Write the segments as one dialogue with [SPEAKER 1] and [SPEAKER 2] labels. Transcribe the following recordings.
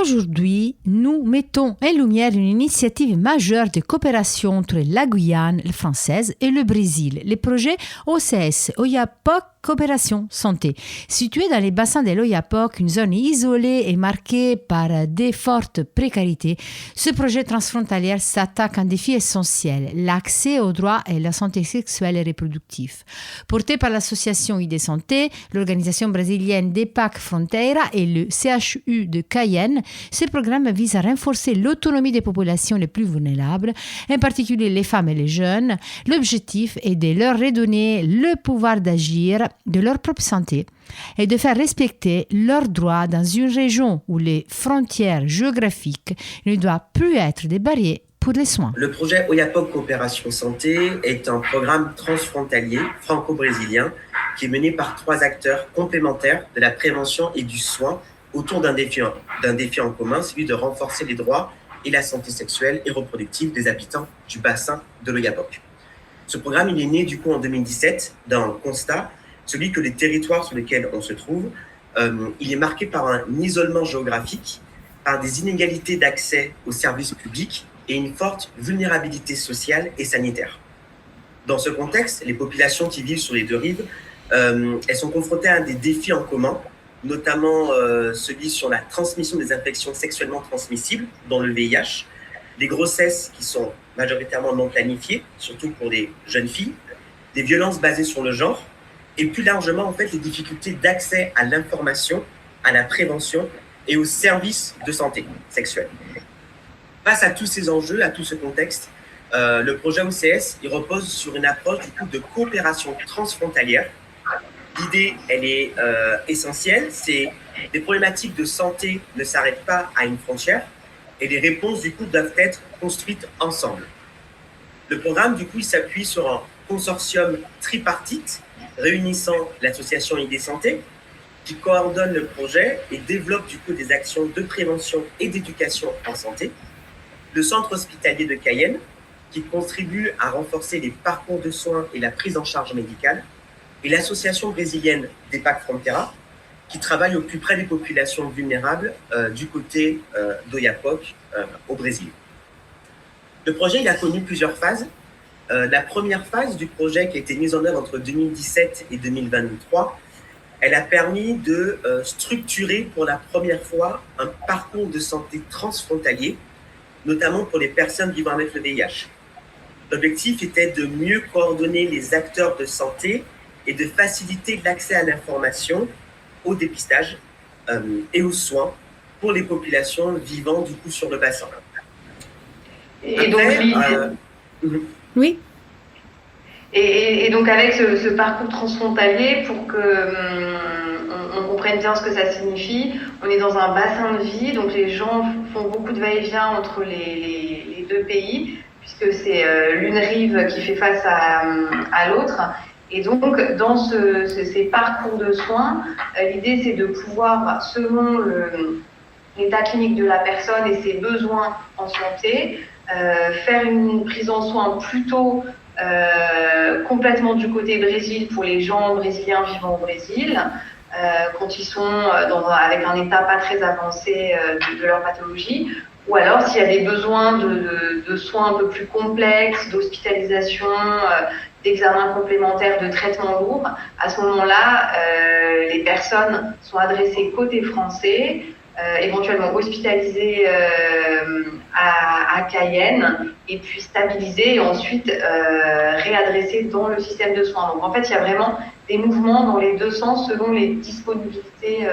[SPEAKER 1] Aujourd'hui, nous mettons en lumière une initiative majeure de coopération entre la Guyane française et le Brésil, le projet OCS, Oyapock Coopération Santé. Situé dans les bassins de l'Oyapock, une zone isolée et marquée par des fortes précarités, ce projet transfrontalier s'attaque à un défi essentiel, l'accès aux droits et la santé sexuelle et reproductive. Porté par l'association ID Santé, l'organisation brésilienne DEPAC Fronteira et le CHU de Cayenne, ce programme vise à renforcer l'autonomie des populations les plus vulnérables, en particulier les femmes et les jeunes. L'objectif est de leur redonner le pouvoir d'agir de leur propre santé et de faire respecter leurs droits dans une région où les frontières géographiques ne doivent plus être des barrières pour les soins.
[SPEAKER 2] Le projet Oyapock Coopération Santé est un programme transfrontalier franco-brésilien qui est mené par 3 acteurs complémentaires de la prévention et du soin autour d'un défi en commun, celui de renforcer les droits et la santé sexuelle et reproductive des habitants du bassin de l'Oyapock. Ce programme il est né du coup en 2017 d'un constat, celui que les territoires sur lesquels on se trouve, il est marqué par un isolement géographique, par des inégalités d'accès aux services publics et une forte vulnérabilité sociale et sanitaire. Dans ce contexte, les populations qui vivent sur les 2 rives, elles sont confrontées à des défis en commun, notamment celui sur la transmission des infections sexuellement transmissibles, dont le VIH, des grossesses qui sont majoritairement non planifiées, surtout pour les jeunes filles, des violences basées sur le genre, et plus largement, en fait, les difficultés d'accès à l'information, à la prévention et aux services de santé sexuelle. Face à tous ces enjeux, à tout ce contexte, le projet OCS il repose sur une approche du coup, de coopération transfrontalière. L'idée, elle est essentielle, c'est les problématiques de santé ne s'arrêtent pas à une frontière et les réponses du coup doivent être construites ensemble. Le programme, du coup, il s'appuie sur un consortium tripartite réunissant l'association ID Santé, qui coordonne le projet et développe du coup des actions de prévention et d'éducation en santé, le centre hospitalier de Cayenne, qui contribue à renforcer les parcours de soins et la prise en charge médicale, et l'association brésilienne DEPAC Fronteira, qui travaille au plus près des populations vulnérables du côté d'Oyapock au Brésil. Le projet il a connu plusieurs phases. La première phase du projet qui a été mise en œuvre entre 2017 et 2023, elle a permis de structurer pour la première fois un parcours de santé transfrontalier, notamment pour les personnes vivant avec le VIH. L'objectif était de mieux coordonner les acteurs de santé et de faciliter l'accès à l'information, au dépistage et aux soins pour les populations vivant du coup sur le bassin.
[SPEAKER 3] Et donc,
[SPEAKER 1] Oui.
[SPEAKER 3] Et donc avec ce parcours transfrontalier, pour que on comprenne bien ce que ça signifie, on est dans un bassin de vie, donc les gens font beaucoup de va-et-vient entre les 2 pays, puisque c'est l'une rive qui fait face à l'autre. Et donc dans ces parcours de soins, l'idée c'est de pouvoir, selon l'état clinique de la personne et ses besoins en santé, faire une prise en soin plutôt complètement du côté Brésil pour les gens brésiliens vivant au Brésil, quand ils sont avec un état pas très avancé de leur pathologie, ou alors s'il y a des besoins de soins un peu plus complexes, d'hospitalisation, d'examens complémentaires, de traitements lourds, à ce moment-là, les personnes sont adressées côté français, éventuellement hospitalisées à Cayenne et puis stabilisées et ensuite réadressées dans le système de soins. Donc en fait, il y a vraiment des mouvements dans les 2 sens selon les disponibilités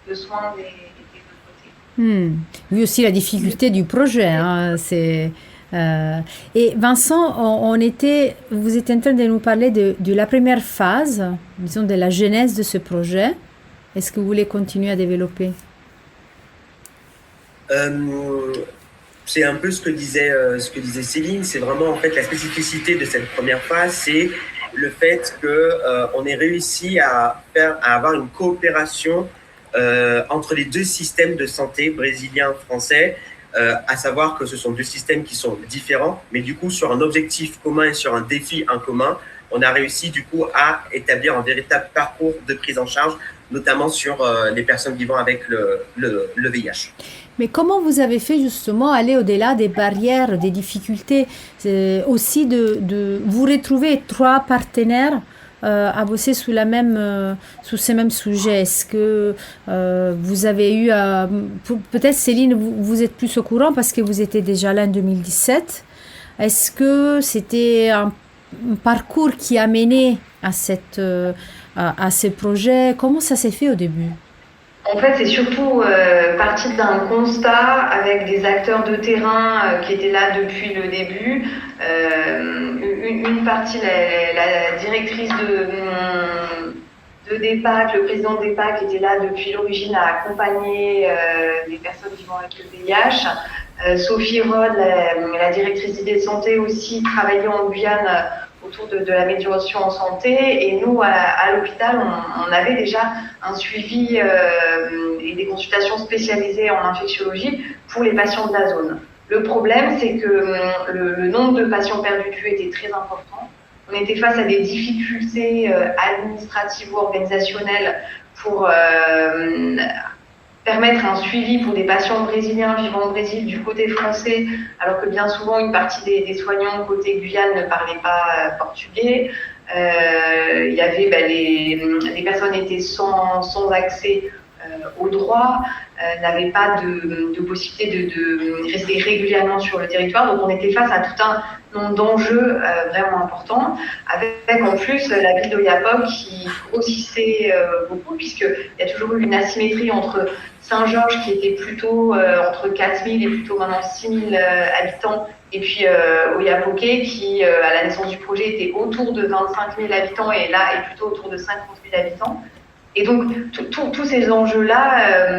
[SPEAKER 3] de soins des 2 côtés.
[SPEAKER 1] Vu aussi la difficulté du projet, Et Vincent, vous étiez en train de nous parler de la première phase, disons de la genèse de ce projet. Est-ce que vous voulez continuer à développer?
[SPEAKER 2] C'est un peu ce que disait Céline. C'est vraiment en fait la spécificité de cette première phase, c'est le fait que on ait réussi à avoir une coopération entre les 2 systèmes de santé brésiliens, français, à savoir que ce sont 2 systèmes qui sont différents, mais du coup sur un objectif commun et sur un défi en commun, on a réussi du coup à établir un véritable parcours de prise en charge, notamment sur les personnes vivant avec le VIH.
[SPEAKER 1] Mais comment vous avez fait justement aller au-delà des barrières, des difficultés, aussi de vous retrouver 3 partenaires à bosser sous ces mêmes sujets? Est-ce que vous avez eu, peut-être Céline, vous êtes plus au courant parce que vous étiez déjà là en 2017. Est-ce que c'était un parcours qui a mené à ce projet? Comment ça s'est fait au début?
[SPEAKER 3] En fait, c'est surtout parti d'un constat avec des acteurs de terrain qui étaient là depuis le début. Une partie, la directrice de DEPAC, le président de DEPAC qui était là depuis l'origine à accompagner des personnes vivant avec le VIH. Sophie Rod, la directrice d'idées de santé aussi, travaillait en Guyane autour de l'amélioration en santé. Et nous, à l'hôpital, on avait déjà un suivi et des consultations spécialisées en infectiologie pour les patients de la zone. Le problème, c'est que le nombre de patients perdus de vue était très important. On était face à des difficultés administratives ou organisationnelles pour permettre un suivi pour des patients brésiliens vivant au Brésil du côté français, alors que bien souvent une partie des soignants côté Guyane ne parlaient pas portugais. Il y avait les personnes étaient sans accès aux droits, n'avaient pas de possibilité de rester régulièrement sur le territoire. Donc on était face à tout un nombre d'enjeux vraiment importants, avec en plus la ville d'Oiapoque qui grossissait beaucoup, puisqu'il y a toujours eu une asymétrie entre Saint-Georges, qui était plutôt entre 4000 et plutôt maintenant 6000 habitants, et puis Oiapoque, qui à la naissance du projet était autour de 25 000 habitants, et là est plutôt autour de 50 000 habitants. Et donc, tous ces enjeux-là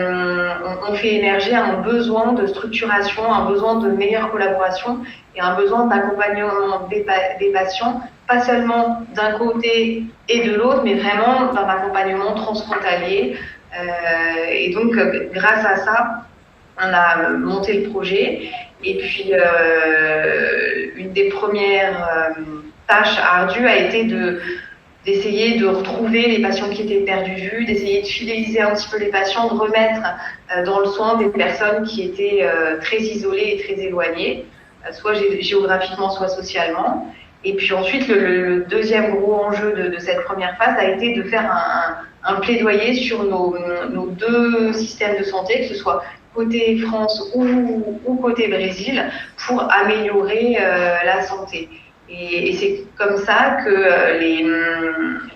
[SPEAKER 3] ont fait émerger un besoin de structuration, un besoin de meilleure collaboration et un besoin d'accompagnement des patients, pas seulement d'un côté et de l'autre, mais vraiment d'un accompagnement transfrontalier. Et donc, grâce à ça, on a monté le projet. Et puis, une des premières tâches ardues a été d'essayer de retrouver les patients qui étaient perdus de vue, d'essayer de fidéliser un petit peu les patients, de remettre dans le soin des personnes qui étaient très isolées et très éloignées, soit géographiquement, soit socialement. Et puis ensuite, le deuxième gros enjeu de cette première phase a été de faire un plaidoyer sur nos 2 systèmes de santé, que ce soit côté France ou côté Brésil, pour améliorer la santé. Et c'est comme ça que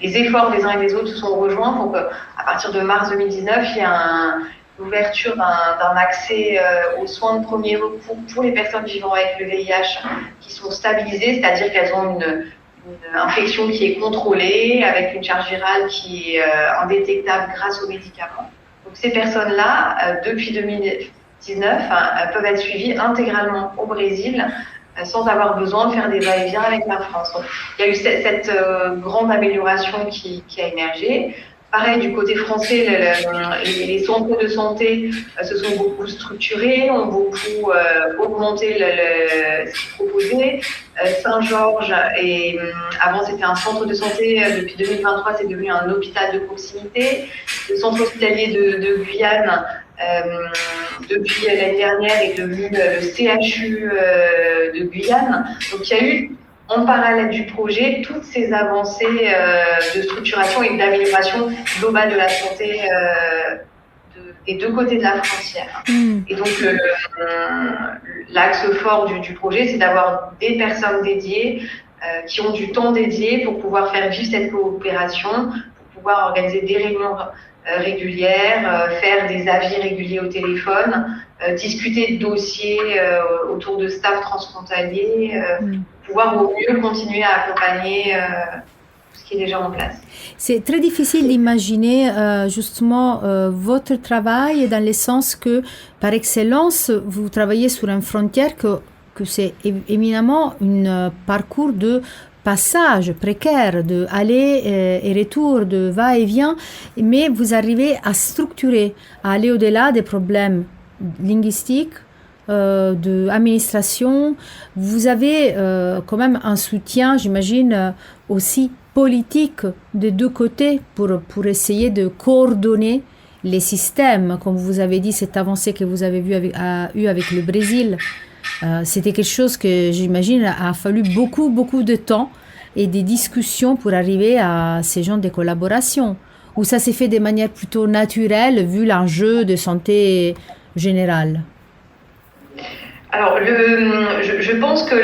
[SPEAKER 3] les efforts des uns et des autres se sont rejoints pour qu'à partir de mars 2019, il y a l'ouverture d'un accès aux soins de premier recours pour les personnes vivant avec le VIH qui sont stabilisées, c'est-à-dire qu'elles ont une infection qui est contrôlée, avec une charge virale qui est indétectable grâce aux médicaments. Donc ces personnes-là, depuis 2019, peuvent être suivies intégralement au Brésil, sans avoir besoin de faire des va-et-vient avec la France. Donc, il y a eu cette grande amélioration qui a émergé. Pareil, du côté français, les centres de santé se sont beaucoup structurés, ont beaucoup augmenté ce qu'ils proposaient. Saint-Georges, avant c'était un centre de santé, depuis 2023 c'est devenu un hôpital de proximité. Le centre hospitalier de Guyane, depuis l'année dernière, est devenu le CHU de Guyane. Donc il y a eu, en parallèle du projet, toutes ces avancées de structuration et d'amélioration globale de la santé des 2 côtés de la frontière. Et donc l'axe fort du projet, c'est d'avoir des personnes dédiées qui ont du temps dédié pour pouvoir faire vivre cette coopération, pour pouvoir organiser des réunions régulières, faire des avis réguliers au téléphone, discuter de dossiers autour de staff transfrontaliers, pouvoir au mieux continuer à accompagner tout ce qui est déjà en place.
[SPEAKER 1] C'est très difficile d'imaginer justement votre travail dans le sens que, par excellence, vous travaillez sur une frontière que c'est éminemment un parcours de passage précaire, de aller et retour, de va-et-vient, mais vous arrivez à structurer, à aller au-delà des problèmes linguistiques, d'administration. Vous avez quand même un soutien, j'imagine, aussi politique des 2 côtés pour essayer de coordonner les systèmes, comme vous avez dit, cette avancée que vous avez eu avec le Brésil, c'était quelque chose que j'imagine a fallu beaucoup de temps et des discussions pour arriver à ces genres de collaboration, où ça s'est fait de manière plutôt naturelle vu l'enjeu de santé générale.
[SPEAKER 3] Alors, je pense que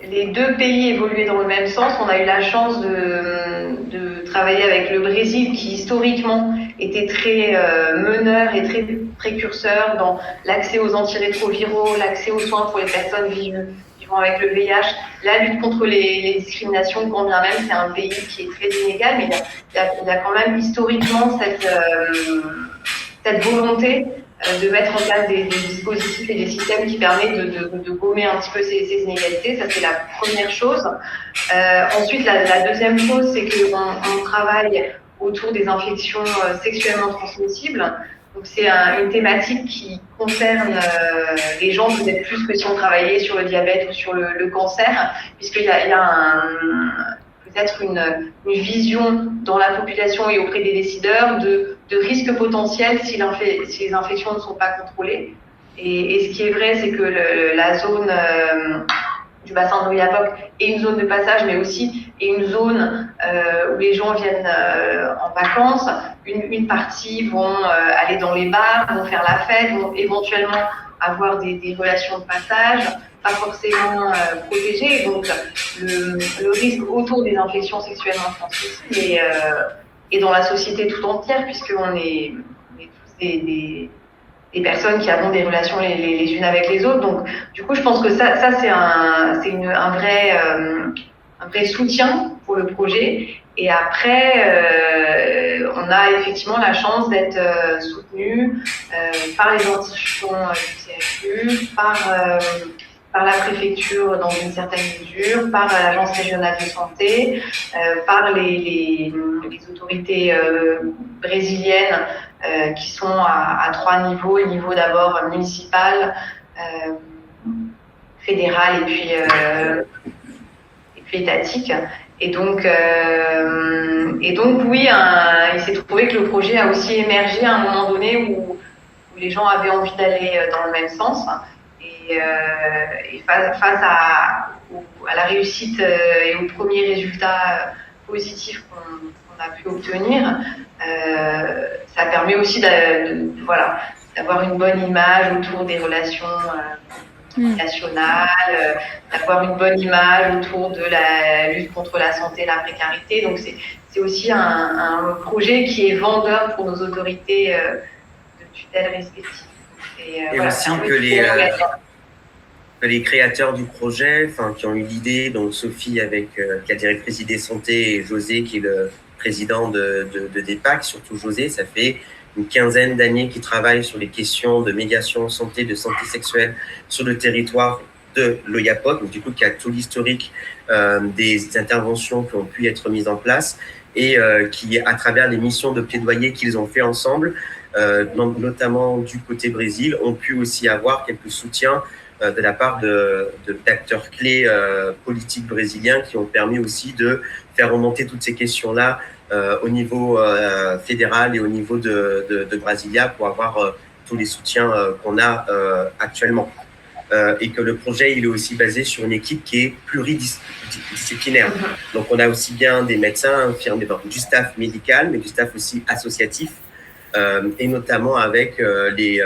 [SPEAKER 3] les deux pays évoluaient dans le même sens. On a eu la chance de travailler avec le Brésil, qui historiquement était très meneur et très précurseur dans l'accès aux antirétroviraux, l'accès aux soins pour les personnes vivant avec le VIH, la lutte contre les discriminations, quand bien même c'est un pays qui est très inégal, mais il y a quand même historiquement cette volonté de mettre en place des dispositifs et des systèmes qui permettent de gommer un petit peu ces inégalités. Ça, c'est la première chose. Ensuite, la deuxième chose, c'est qu'on travaille autour des infections sexuellement transmissibles. Donc, c'est une thématique qui concerne les gens peut-être plus que si on travaillait sur le diabète ou sur le cancer, puisqu'il y a peut-être une vision dans la population et auprès des décideurs de risques potentiels si les infections ne sont pas contrôlées. Et ce qui est vrai, c'est que la zone du bassin de l'Oyapock est une zone de passage, mais aussi est une zone où les gens viennent en vacances. Une partie vont aller dans les bars, vont faire la fête, vont éventuellement avoir des relations de passage, pas forcément protégées. Donc le risque autour des infections sexuellement transmissibles est dans la société tout entière, puisqu'on est tous des personnes qui avons des relations les unes avec les autres. Donc, du coup, je pense que ça c'est un vrai soutien pour le projet. Et après, on a effectivement la chance d'être soutenu par les institutions du CHU, par la préfecture dans une certaine mesure, par l'agence régionale de santé, par les autorités brésiliennes qui sont à 3 niveaux. Le niveau d'abord municipal, fédéral et puis étatique. Et donc oui, il s'est trouvé que le projet a aussi émergé à un moment donné où les gens avaient envie d'aller dans le même sens. Et face à la réussite et aux premiers résultats positifs qu'on a pu obtenir, ça permet aussi d'avoir une bonne image autour des relations nationales, d'avoir une bonne image autour de la lutte contre la santé et la précarité. Donc c'est aussi un projet qui est vendeur pour nos autorités de tutelle respectives.
[SPEAKER 2] Et voilà, aussi que les créateurs du projet, qui ont eu l'idée, donc Sophie qui a directrice idée santé, et José qui est le président de DEPAC, surtout José, ça fait une 15aine d'années qu'ils travaillent sur les questions de médiation santé, de santé sexuelle sur le territoire de l'Oyapock, donc du coup qui a tout l'historique des interventions qui ont pu être mises en place et qui, à travers les missions de plaidoyer qu'ils ont fait ensemble, notamment du côté Brésil, ont pu aussi avoir quelques soutiens de la part d'acteurs clés politiques brésiliens qui ont permis aussi de faire remonter toutes ces questions-là au niveau fédéral et au niveau de Brasilia pour avoir tous les soutiens qu'on a actuellement. Et que le projet il est aussi basé sur une équipe qui est pluridisciplinaire. Donc on a aussi bien des médecins, infirmiers, du staff médical, mais du staff aussi associatif, et notamment avec les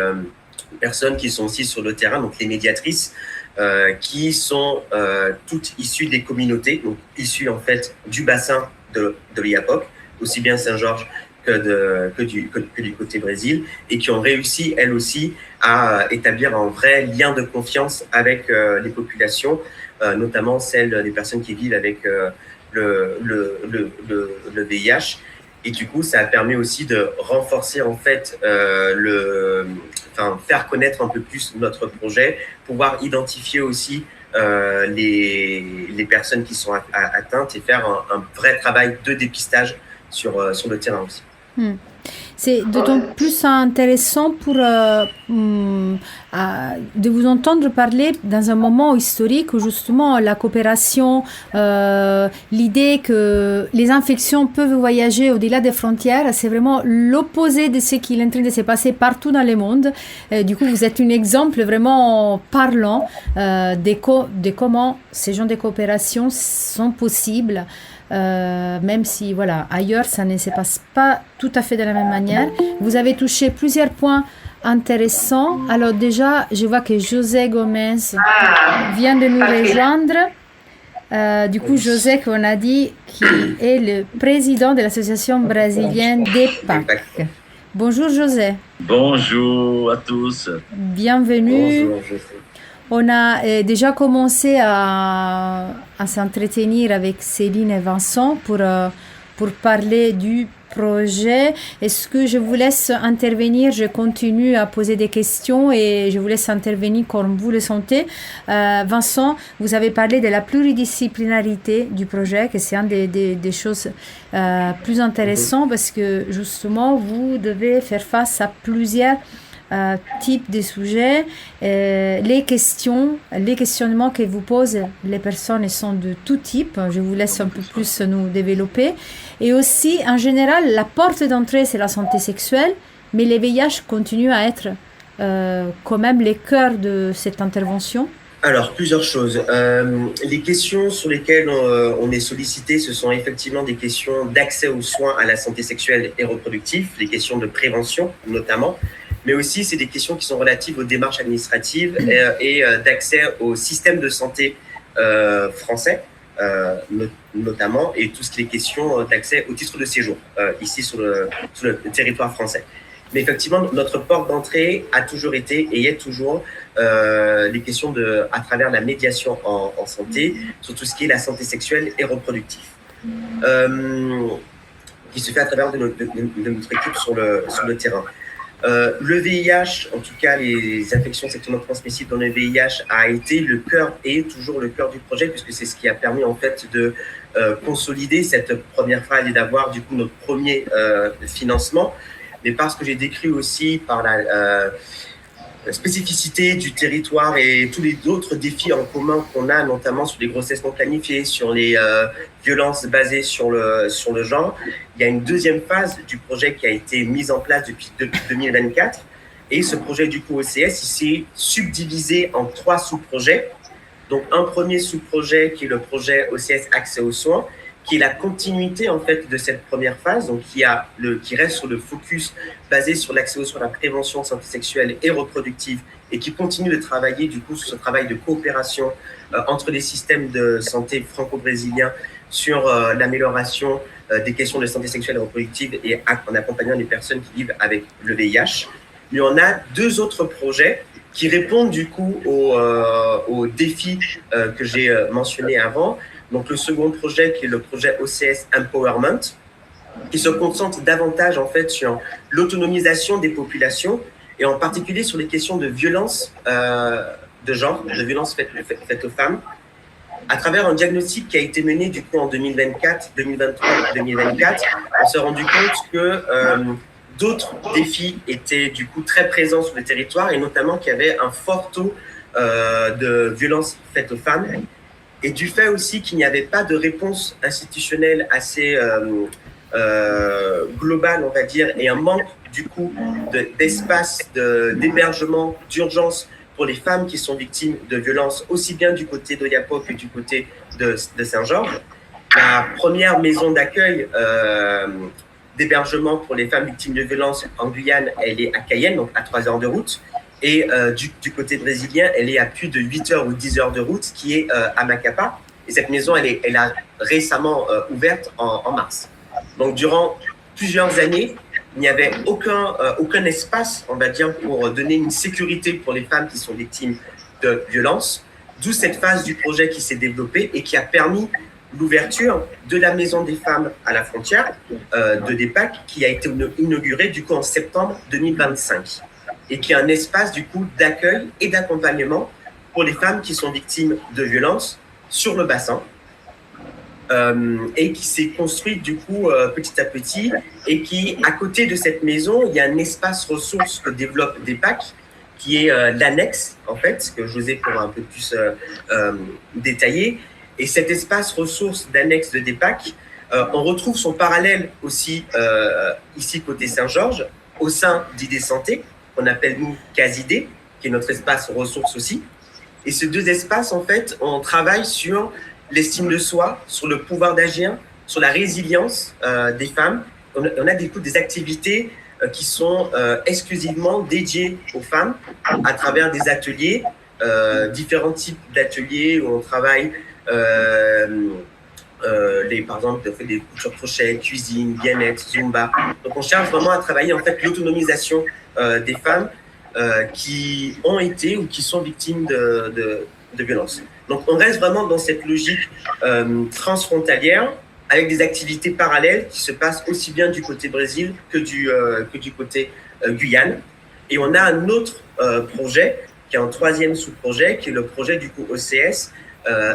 [SPEAKER 2] personnes qui sont aussi sur le terrain, donc les médiatrices, qui sont toutes issues des communautés, donc issues en fait du bassin de l'Oyapock, aussi bien Saint-Georges que du côté Brésil, et qui ont réussi, elles aussi, à établir un vrai lien de confiance avec les populations, notamment celles des personnes qui vivent avec le VIH. Et du coup, ça a permis aussi de renforcer en fait faire connaître un peu plus notre projet, pouvoir identifier aussi les personnes qui sont atteintes et faire un vrai travail de dépistage sur le terrain aussi.
[SPEAKER 1] C'est d'autant plus intéressant de vous entendre parler dans un moment historique où justement la coopération, l'idée que les infections peuvent voyager au-delà des frontières, c'est vraiment l'opposé de ce qui est en train de se passer partout dans le monde. Du coup, vous êtes un exemple vraiment parlant de comment ces genres de coopération sont possibles. Même si voilà, ailleurs ça ne se passe pas tout à fait de la même manière. Vous avez touché plusieurs points intéressants. Alors déjà, je vois que José Gomez vient de nous rejoindre. Du coup, José, qu'on a dit, qui est le président de l'association brésilienne d'EPAC. Bonjour José.
[SPEAKER 4] Bonjour à tous.
[SPEAKER 1] Bienvenue.
[SPEAKER 2] Bonjour, José.
[SPEAKER 1] On a déjà commencé à s'entretenir avec Céline et Vincent pour parler du projet. Est-ce que je vous laisse intervenir? Je continue à poser des questions et je vous laisse intervenir comme vous le sentez. Vincent, vous avez parlé de la pluridisciplinarité du projet, que c'est une des choses plus intéressantes parce que justement, vous devez faire face à plusieurs type de sujets, les questionnements que vous posent les personnes sont de tout type. Je vous laisse un peu plus nous développer. Et aussi, en général, la porte d'entrée, c'est la santé sexuelle, mais les VIH continuent à être quand même les cœurs de cette intervention.
[SPEAKER 2] Alors, plusieurs choses. Les questions sur lesquelles on est sollicité, ce sont effectivement des questions d'accès aux soins à la santé sexuelle et reproductive, les questions de prévention notamment, mais aussi c'est des questions qui sont relatives aux démarches administratives et d'accès au système de santé français, notamment, et tout ce qui est question d'accès au titre de séjour, ici sur le territoire français. Mais effectivement, notre porte d'entrée a toujours été et est toujours les questions à travers la médiation en santé, sur tout ce qui est la santé sexuelle et reproductive, qui se fait à travers de notre équipe sur le terrain. Le VIH, en tout cas les infections sexuellement transmissibles dans le VIH, a été le cœur et toujours le cœur du projet, puisque c'est ce qui a permis en fait de consolider cette première phase et d'avoir du coup notre premier financement. Mais parce que j'ai décrit aussi par la spécificité du territoire et tous les autres défis en commun qu'on a, notamment sur les grossesses non planifiées, sur les violences basées sur le genre, il y a une deuxième phase du projet qui a été mise en place depuis 2024. Et ce projet du coup OCS, il s'est subdivisé en 3 sous-projets. Donc un premier sous-projet qui est le projet OCS Accès aux soins, qui est la continuité en fait de cette première phase, donc qui reste sur le focus basé sur l'accès aux soins, la prévention santé sexuelle et reproductive, et qui continue de travailler du coup sur ce travail de coopération entre les systèmes de santé franco-brésiliens sur l'amélioration des questions de santé sexuelle et reproductive et en accompagnant les personnes qui vivent avec le VIH. Mais on a 2 autres projets qui répondent du coup aux défis que j'ai mentionnés avant. Donc le second projet qui est le projet OCS Empowerment, qui se concentre davantage en fait sur l'autonomisation des populations et en particulier sur les questions de violence de genre, de violence faites aux femmes, à travers un diagnostic qui a été mené du coup en 2024, 2023 et 2024. On s'est rendu compte que d'autres défis étaient du coup très présents sur le territoire et notamment qu'il y avait un fort taux de violence faites aux femmes. Et du fait aussi qu'il n'y avait pas de réponse institutionnelle assez globale, on va dire, et un manque du coup d'espace d'hébergement d'urgence pour les femmes qui sont victimes de violences, aussi bien du côté d'Oiapoque que du côté de Saint-Georges. La première maison d'accueil d'hébergement pour les femmes victimes de violences en Guyane, elle est à Cayenne, donc à 3 heures de route. Et du côté brésilien, elle est à plus de 8 heures ou 10 heures de route, qui est à Macapá. Et cette maison, elle a récemment ouverte en mars. Donc, durant plusieurs années, il n'y avait aucun espace, on va dire, pour donner une sécurité pour les femmes qui sont victimes de violences. D'où cette phase du projet qui s'est développée et qui a permis l'ouverture de la Maison des femmes à la frontière de DEPAC, qui a été inaugurée du coup en septembre 2025. Et qui est un espace du coup d'accueil et d'accompagnement pour les femmes qui sont victimes de violences sur le bassin et qui s'est construite du coup petit à petit, et qui, à côté de cette maison, il y a un espace ressources que développe DEPAC, qui est l'annexe, en fait, que José pourra un peu plus détailler. Et cet espace ressources d'annexe de DEPAC, on retrouve son parallèle aussi ici côté Saint-Georges, au sein d'ID Santé, qu'on appelle nous CASID, qui est notre espace ressources aussi. Et ces deux espaces, en fait, on travaille sur l'estime de soi, sur le pouvoir d'agir, sur la résilience des femmes. On a des activités qui sont exclusivement dédiées aux femmes à travers des ateliers, différents types d'ateliers où on travaille par exemple, on fait des coutures crochet, cuisine, bien-être, zumba. Donc, on cherche vraiment à travailler en fait l'autonomisation des femmes qui ont été ou qui sont victimes de violences. Donc, on reste vraiment dans cette logique transfrontalière avec des activités parallèles qui se passent aussi bien du côté Brésil que du côté Guyane. Et on a un autre projet, qui est un troisième sous-projet, qui est le projet du coup OCS,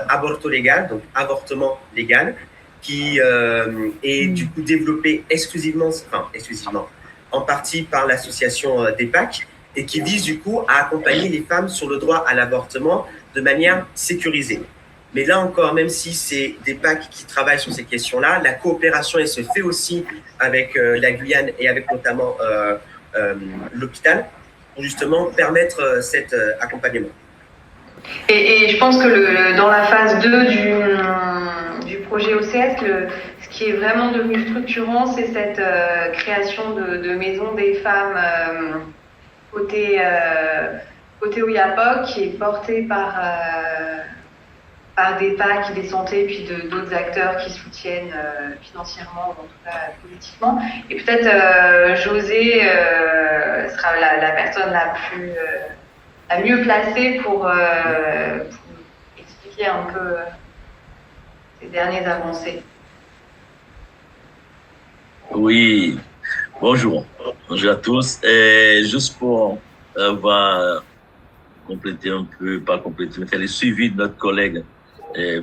[SPEAKER 2] Aborto Légal, donc avortement légal, qui est du coup développé exclusivement, en partie par l'association DEPAC, et qui vise du coup à accompagner les femmes sur le droit à l'avortement de manière sécurisée. Mais là encore, même si c'est DEPAC qui travaille sur ces questions-là, la coopération elle se fait aussi avec la Guyane et avec notamment l'hôpital pour justement permettre cet accompagnement.
[SPEAKER 3] Et je pense que dans la phase 2 du projet OCS, ce qui est vraiment devenu structurant, c'est cette création de maisons des femmes côté Oyapock, qui est portée par DEPAC, des santé, puis d'autres acteurs qui soutiennent financièrement, en tout cas politiquement. Et peut-être José sera la personne la mieux placée pour expliquer un peu ces dernières avancées.
[SPEAKER 4] Oui, bonjour. Bonjour à tous. Juste pour avoir complété un peu, pas complété, mais faire le suivi de notre collègue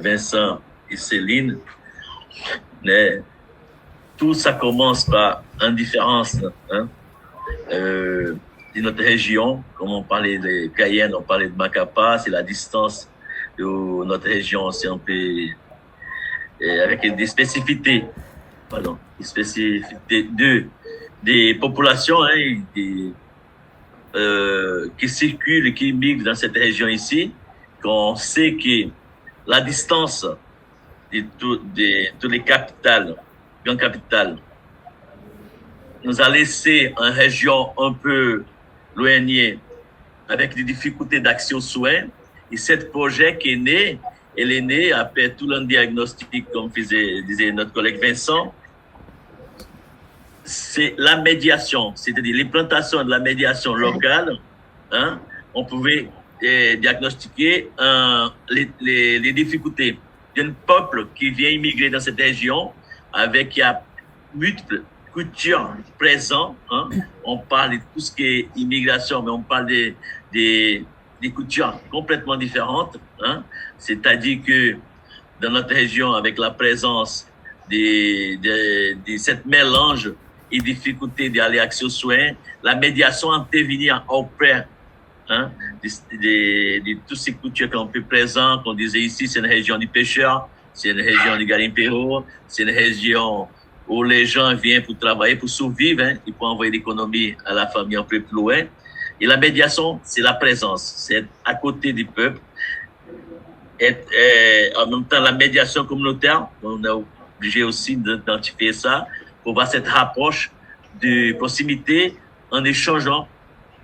[SPEAKER 4] Vincent et Céline, mais tout ça commence par indifférence, de notre région. Comme on parlait de Cayenne, on parlait de Macapa, c'est la distance de notre région, c'est un peu avec des spécificités, des populations qui circulent, qui migrent dans cette région ici, qu'on sait que la distance de toutes les capitales, grandes capitales, nous a laissé une région un peu éloignée, avec des difficultés d'accès aux soins. Et ce projet qui est né, elle est née après tout le diagnostic, comme disait notre collègue Vincent. C'est la médiation, c'est-à-dire l'implantation de la médiation locale. On pouvait diagnostiquer les difficultés d'un peuple qui vient immigrer dans cette région, avec il y a multiples cultures présentes. On parle de tout ce qui est immigration, mais on parle des cultures complètement différentes. C'est-à-dire que dans notre région, avec la présence de cette mélange et difficulté d'aller accès aux soins, la médiation intervenir auprès de toutes ces cultures qu'on peut présenter. On disait ici, c'est une région du pêcheur, c'est une région du garimpero, c'est une région où les gens viennent pour travailler, pour survivre, et pour envoyer l'économie à la famille un peu plus loin. Et la médiation, c'est la présence, c'est être à côté du peuple. En même temps, la médiation communautaire, on est obligé aussi d'identifier ça, pour voir cette rapproche de proximité en échangeant,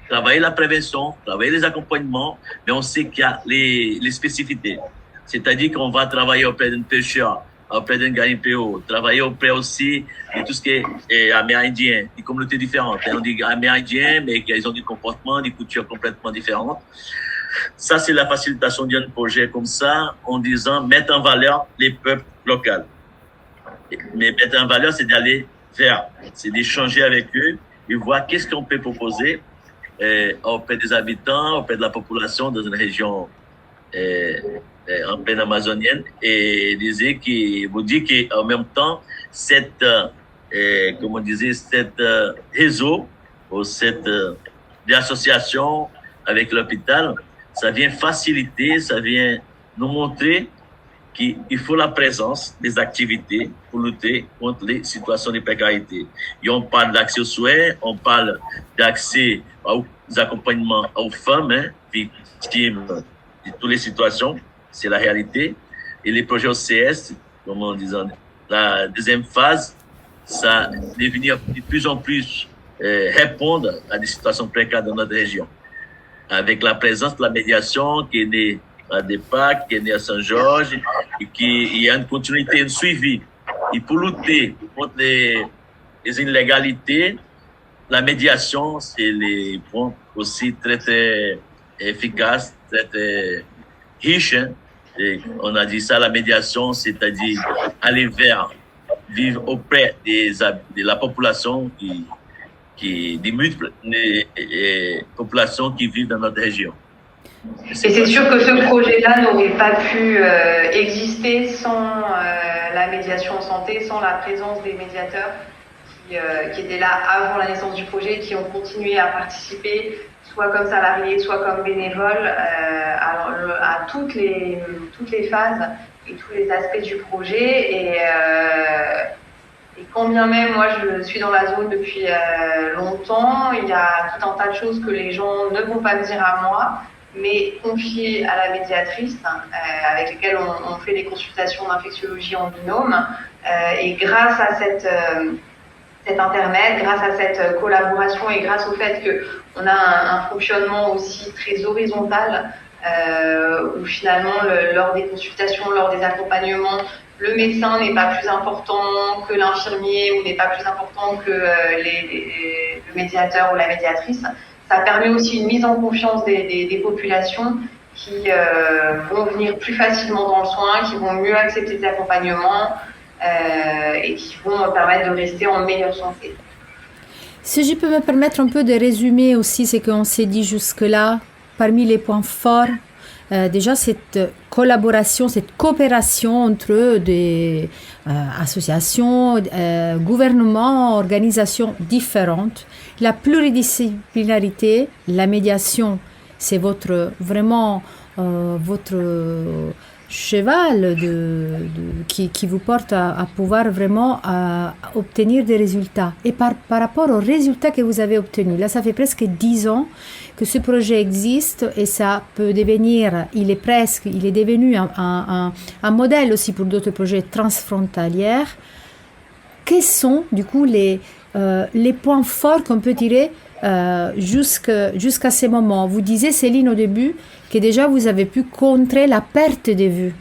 [SPEAKER 4] travailler la prévention, travailler les accompagnements, mais on sait qu'il y a les spécificités. C'est-à-dire qu'on va travailler auprès d'un pêcheur, auprès d'un garimpéo, travailler auprès aussi de tout ce qui est amérindien, des communautés différentes. On dit amérindiens, mais ils ont des comportements, des cultures complètement différentes. Ça, c'est la facilitation d'un projet comme ça, en disant mettre en valeur les peuples locaux. Mais mettre en valeur, c'est d'aller vers, c'est d'échanger avec eux et voir qu'est-ce qu'on peut proposer auprès des habitants, auprès de la population dans une région en pleine amazonienne, et disait vous dit qu'en même temps, cette réseau ou cette association avec l'hôpital, ça vient faciliter, ça vient nous montrer qu'il faut la présence des activités pour lutter contre les situations de précarité. Et on parle d'accès aux soins, on parle d'accès aux accompagnements aux femmes victimes de toutes les situations, c'est la réalité. Et les projets OCS, comme on disait, la deuxième phase, ça devenir de plus en plus répondre à des situations précaires dans notre région. Avec la présence de la médiation qui est née à Depak, qui est née à Saint-Georges, et il y a une continuité, un suivi. Et pour lutter contre les illégalités, la médiation, c'est les points aussi très, très efficaces, très, très riches. Et on a dit ça, la médiation, c'est-à-dire aller vers, vivre auprès de la population des multiples populations qui vivent dans notre région.
[SPEAKER 3] Et c'est sûr que ce projet-là n'aurait pas pu exister sans la médiation en santé, sans la présence des médiateurs qui étaient là avant la naissance du projet, qui ont continué à participer, soit comme salariés, soit comme bénévoles, à toutes les phases et tous les aspects du projet. Et quand bien même, moi, je suis dans la zone depuis longtemps, il y a tout un tas de choses que les gens ne vont pas me dire à moi, mais confiées à la médiatrice, avec lesquelles on fait des consultations d'infectiologie en binôme. Et grâce à cet intermède, grâce à cette collaboration et grâce au fait qu'on a un fonctionnement aussi très horizontal, où finalement, lors des consultations, lors des accompagnements, le médecin n'est pas plus important que l'infirmier ou n'est pas plus important que le médiateur ou la médiatrice. Ça permet aussi une mise en confiance des populations qui vont venir plus facilement dans le soin, qui vont mieux accepter des accompagnements et qui vont permettre de rester en meilleure santé.
[SPEAKER 1] Si je peux me permettre un peu de résumer aussi ce qu'on s'est dit jusque-là, parmi les points forts, déjà cette collaboration, cette coopération entre des associations, gouvernements, organisations différentes, la pluridisciplinarité, la médiation, c'est vraiment votre cheval qui vous porte à pouvoir vraiment obtenir des résultats. Et par rapport aux résultats que vous avez obtenus, là ça fait presque 10 ans que ce projet existe et ça peut devenir, il est devenu un modèle aussi pour d'autres projets transfrontaliers. Quels sont du coup les points forts qu'on peut tirer jusqu'à ce moment? Vous disiez, Céline, au début, que déjà vous avez pu contrer la perte de vue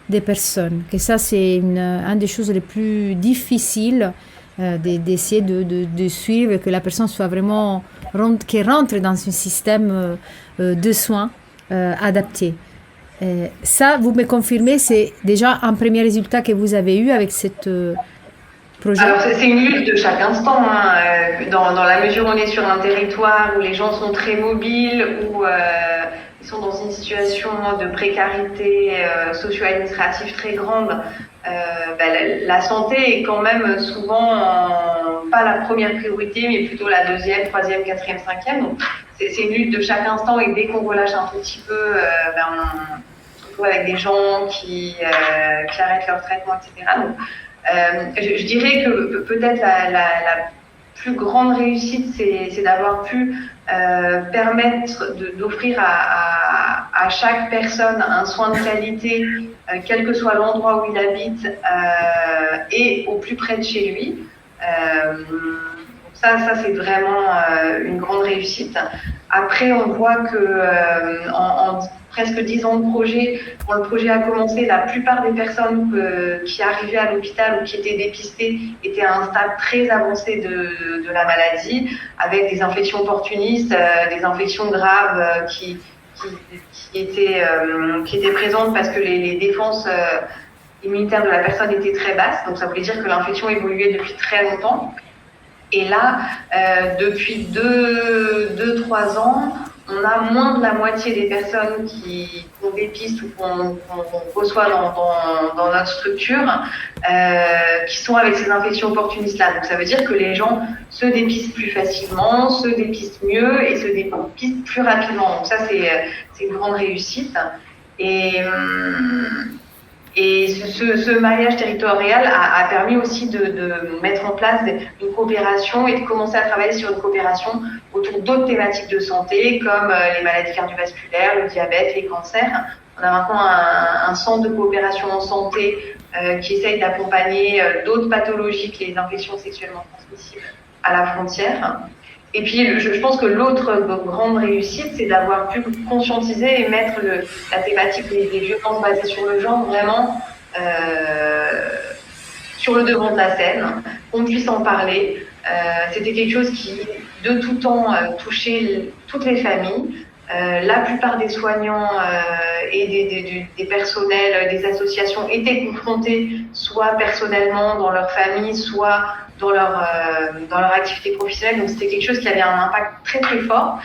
[SPEAKER 1] des personnes, que ça c'est une des choses les plus difficiles d'essayer de suivre, que la personne soit vraiment qui rentre dans un système de soins adapté. Ça, vous me confirmez, c'est déjà un premier résultat que vous avez eu avec cette projet?
[SPEAKER 3] Alors c'est une lutte de chaque instant, dans la mesure où on est sur un territoire où les gens sont très mobiles, où ils sont dans une situation de précarité socio-administrative très grande. La santé est quand même souvent pas la première priorité, mais plutôt la deuxième, troisième, quatrième, cinquième. Donc c'est une lutte de chaque instant, et dès qu'on relâche un tout petit peu, on se retrouve avec des gens qui arrêtent leur traitement, etc. Donc, je dirais que peut-être la plus grande réussite, c'est d'avoir pu permettre d'offrir à chaque personne un soin de qualité, quel que soit l'endroit où il habite, et au plus près de chez lui. Ça c'est vraiment une grande réussite. Après, on voit que en presque 10 ans de projet, quand le projet a commencé, la plupart des personnes qui arrivaient à l'hôpital ou qui étaient dépistées étaient à un stade très avancé de la maladie, avec des infections opportunistes, des infections graves qui étaient présentes parce que les défenses immunitaires de la personne étaient très basses. Donc ça voulait dire que l'infection évoluait depuis très longtemps. Et là, depuis 2-3 ans, on a moins de la moitié des personnes qui ont des pistes ou qu'on reçoit dans notre structure qui sont avec ces infections opportunistes-là. Donc ça veut dire que les gens se dépistent plus facilement, se dépistent mieux et se dépistent plus rapidement. Donc ça, c'est une grande réussite. Et ce maillage territorial a permis aussi de mettre en place une coopération et de commencer à travailler sur une coopération autour d'autres thématiques de santé comme les maladies cardiovasculaires, le diabète, les cancers. On a maintenant un centre de coopération en santé qui essaye d'accompagner d'autres pathologies que les infections sexuellement transmissibles à la frontière. Et puis, je pense que l'autre grande réussite, c'est d'avoir pu conscientiser et mettre la thématique des violences basées sur le genre vraiment sur le devant de la scène, qu'on puisse en parler. C'était quelque chose qui, de tout temps, touchait toutes les familles. La plupart des soignants et des personnels, des associations étaient confrontés soit personnellement dans leur famille, soit dans leur activité professionnelle. Donc c'était quelque chose qui avait un impact très très fort.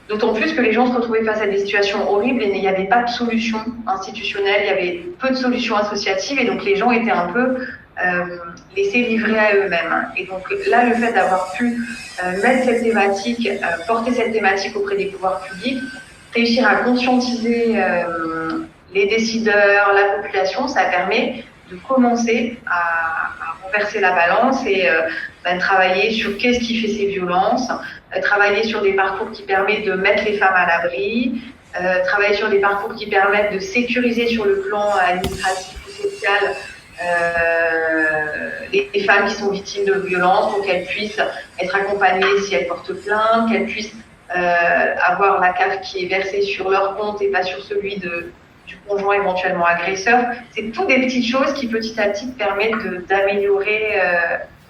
[SPEAKER 3] D'autant plus que les gens se retrouvaient face à des situations horribles et il n'y avait pas de solution institutionnelle, il y avait peu de solutions associatives et donc les gens étaient un peu laissés livrer à eux-mêmes. Et donc là, le fait d'avoir pu mettre cette thématique, porter cette thématique auprès des pouvoirs publics, réussir à conscientiser les décideurs, la population, ça permet de commencer à renverser la balance et travailler sur qu'est-ce qui fait ces violences, travailler sur des parcours qui permettent de mettre les femmes à l'abri, travailler sur des parcours qui permettent de sécuriser sur le plan administratif ou social les femmes qui sont victimes de violences pour qu'elles puissent être accompagnées si elles portent plainte, qu'elles puissent avoir la CAF qui est versée sur leur compte et pas sur celui du conjoint éventuellement agresseur. C'est toutes des petites choses qui petit à petit permettent d'améliorer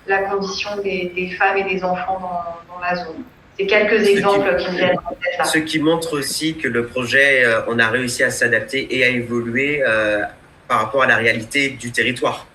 [SPEAKER 3] la condition des femmes et des enfants dans la zone. C'est quelques exemples qui me viennent en tête là.
[SPEAKER 2] Ce qui montre aussi que le projet, on a réussi à s'adapter et à évoluer par rapport à la réalité du territoire.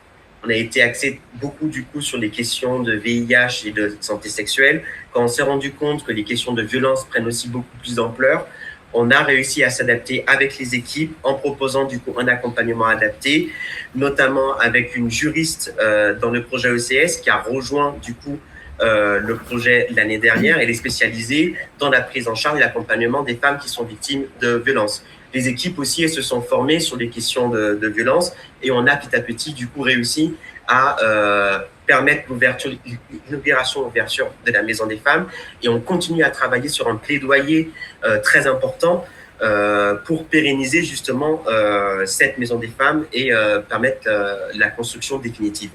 [SPEAKER 2] On a été axé beaucoup du coup sur les questions de VIH et de santé sexuelle. Quand on s'est rendu compte que les questions de violence prennent aussi beaucoup plus d'ampleur, on a réussi à s'adapter avec les équipes en proposant du coup un accompagnement adapté, notamment avec une juriste dans le projet ECS qui a rejoint du coup le projet l'année dernière. Elle est spécialisée dans la prise en charge et l'accompagnement des femmes qui sont victimes de violences. Les équipes aussi, elles se sont formées sur les questions de violence et on a petit à petit du coup réussi à permettre l'ouverture de la Maison des Femmes et on continue à travailler sur un plaidoyer très important pour pérenniser justement cette Maison des Femmes et permettre la construction définitive.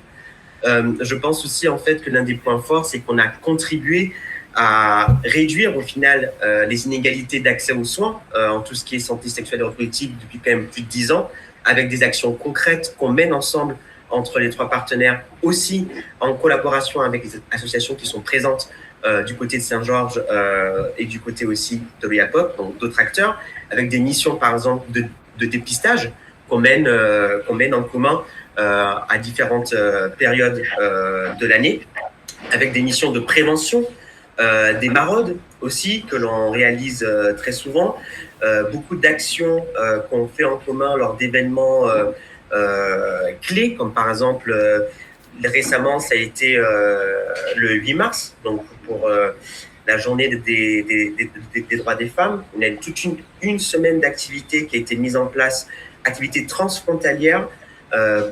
[SPEAKER 2] Je pense aussi en fait que l'un des points forts, c'est qu'on a contribué à réduire au final les inégalités d'accès aux soins en tout ce qui est santé sexuelle et reproductive depuis quand même plus de 10 ans, avec des actions concrètes qu'on mène ensemble entre les 3 partenaires, aussi en collaboration avec les associations qui sont présentes du côté de Saint-Georges et du côté aussi de l'OIAPOC, donc d'autres acteurs, avec des missions par exemple de dépistage qu'on mène en commun à différentes périodes de l'année, avec des missions de prévention, des maraudes aussi que l'on réalise très souvent, beaucoup d'actions qu'on fait en commun lors d'événements clés, comme par exemple récemment ça a été le 8 mars, donc pour la journée des droits des femmes. On a toute une semaine d'activités qui a été mise en place, activités transfrontalières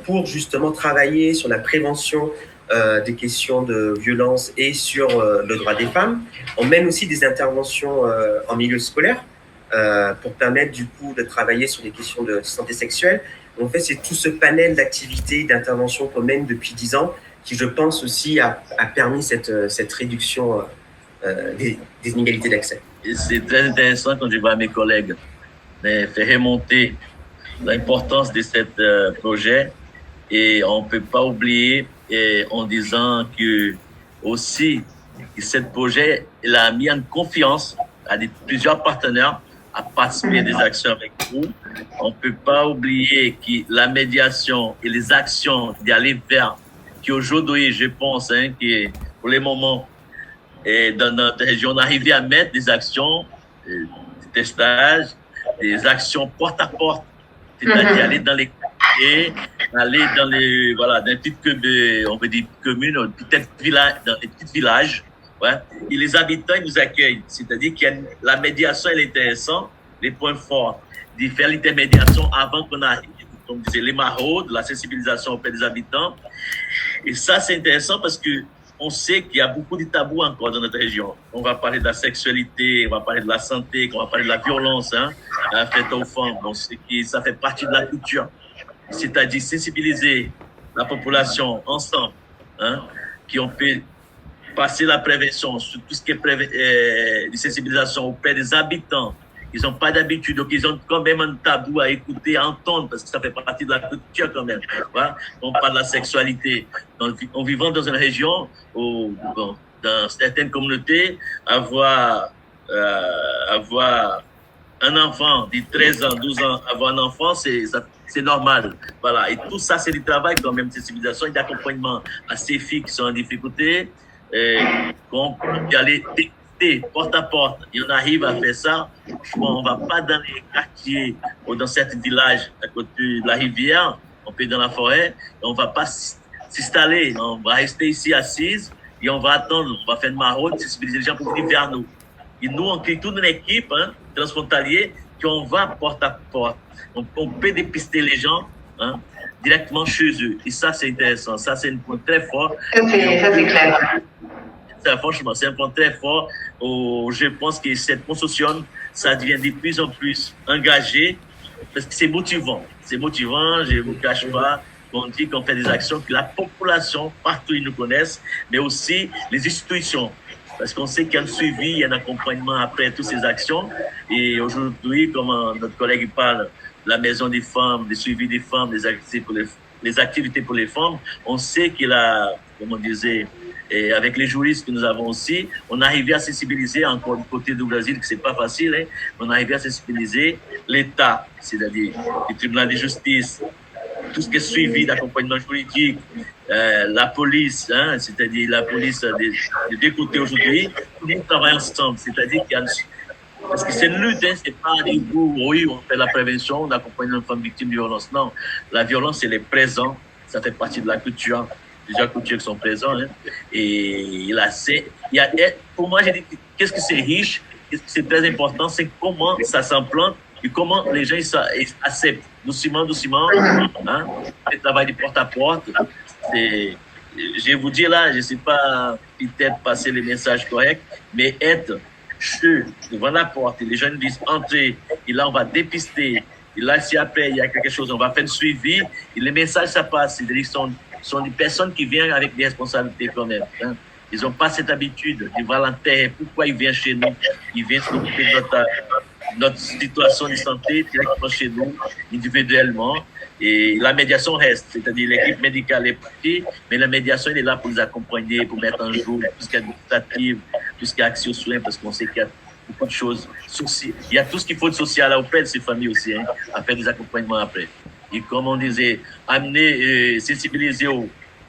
[SPEAKER 2] pour justement travailler sur la prévention des questions de violence et sur le droit des femmes. On mène aussi des interventions en milieu scolaire pour permettre du coup de travailler sur les questions de santé sexuelle. En fait, c'est tout ce panel d'activités, d'interventions qu'on mène depuis 10 ans qui, je pense aussi, a permis cette réduction des inégalités d'accès.
[SPEAKER 4] Et c'est très intéressant quand je vois mes collègues faire remonter l'importance de ce projet et on ne peut pas oublier en disant que aussi ce projet il a mis en confiance à plusieurs partenaires à participer à des actions avec nous. On ne peut pas oublier que la médiation et les actions d'aller vers, qu'aujourd'hui, je pense, que pour le moment, dans notre région, on arrive à mettre des actions dépistage, des actions porte à porte, c'est-à-dire aller dans les quartiers, aller dans les, voilà, dans les petites, on peut dire communes, peut-être dans les petits villages, ouais. Et les habitants, ils nous accueillent. C'est-à-dire que la médiation, elle est intéressante, les points forts, de faire l'intermédiation avant qu'on arrive, comme disait les maraudes, la sensibilisation auprès des habitants. Et ça, c'est intéressant parce que on sait qu'il y a beaucoup de tabous encore dans notre région. On va parler de la sexualité, on va parler de la santé, on va parler de la violence faite aux femmes. Donc, ça fait partie de la culture. C'est-à-dire sensibiliser la population ensemble, qui on peut passer la prévention sur tout ce qui est de sensibilisation auprès des habitants. Ils n'ont pas d'habitude, donc ils ont quand même un tabou à écouter, à entendre, parce que ça fait partie de la culture quand même. Voilà. On parle de la sexualité. En vivant dans une région où, dans certaines communautés, avoir un enfant de 13 ans, 12 ans, avoir un enfant, c'est normal. Voilà. Et tout ça, c'est du travail quand même, de sensibilisation et d'accompagnement à ces filles qui sont en difficulté, qu'on peut aller porte à porte, et on arrive à faire ça. On ne va pas dans les quartiers ou dans certains villages à côté de la rivière, on peut dans la forêt, et on ne va pas s'installer, on va rester ici assise et on va attendre, on va faire une maraude, sensibiliser les gens pour venir vers nous. Et nous, on crée toute une équipe transfrontalière qu'on va porte à porte. On peut dépister les gens directement chez eux. Et ça, c'est intéressant. Ça, c'est un point très fort.
[SPEAKER 3] Ça, c'est clair.
[SPEAKER 4] Franchement, c'est un point très fort où je pense que cette consortium, ça devient de plus en plus engagé parce que c'est motivant. C'est motivant, je ne vous cache pas. On dit qu'on fait des actions que la population, partout, ils nous connaissent, mais aussi les institutions. Parce qu'on sait qu'il y a un suivi, il y a un accompagnement après toutes ces actions. Et aujourd'hui, comme notre collègue parle, la maison des femmes, le suivi des femmes, les activités pour les femmes, on sait qu'il a, comme on disait, et avec les juristes que nous avons aussi, on arrive à sensibiliser encore du côté du Brésil, que c'est pas facile, on arrive à sensibiliser l'État, c'est-à-dire le tribunal de justice, tout ce qui est suivi d'accompagnement juridique, la police, c'est-à-dire la police des deux côtés aujourd'hui, tout le monde travaille ensemble, c'est-à-dire qu'il y a parce que c'est une lutte, c'est pas du coup, oui, on fait la prévention, on accompagne une femme victime de violence. Non, la violence, elle est présente, ça fait partie de la culture. Plusieurs cultures qui sont présentes. Et là, pour moi, j'ai dit, qu'est-ce que c'est riche, qu'est-ce que c'est très important, c'est comment ça s'implante et comment les gens ils acceptent doucement, le travail de porte à porte. Je vais vous dire là, je ne sais pas peut-être passer les messages corrects, mais être devant la porte et les gens disent entrez, et là on va dépister, et là si après il y a quelque chose, on va faire un suivi, et les messages ça passe, c'est-à-dire sont des personnes qui viennent avec des responsabilités quand même. Ils n'ont pas cette habitude de volontaires. Pourquoi ils viennent chez nous? Ils viennent s'occuper de notre situation de santé directement chez nous, individuellement. Et la médiation reste, c'est-à-dire l'équipe médicale est partie, mais la médiation elle est là pour nous accompagner, pour mettre en jour tout ce qui est administratif, tout ce qui est accès aux soins, parce qu'on sait qu'il y a beaucoup de choses. Il y a tout ce qu'il faut de social auprès de ces familles aussi, à faire des accompagnements après. Et comme on disait, amener, sensibiliser,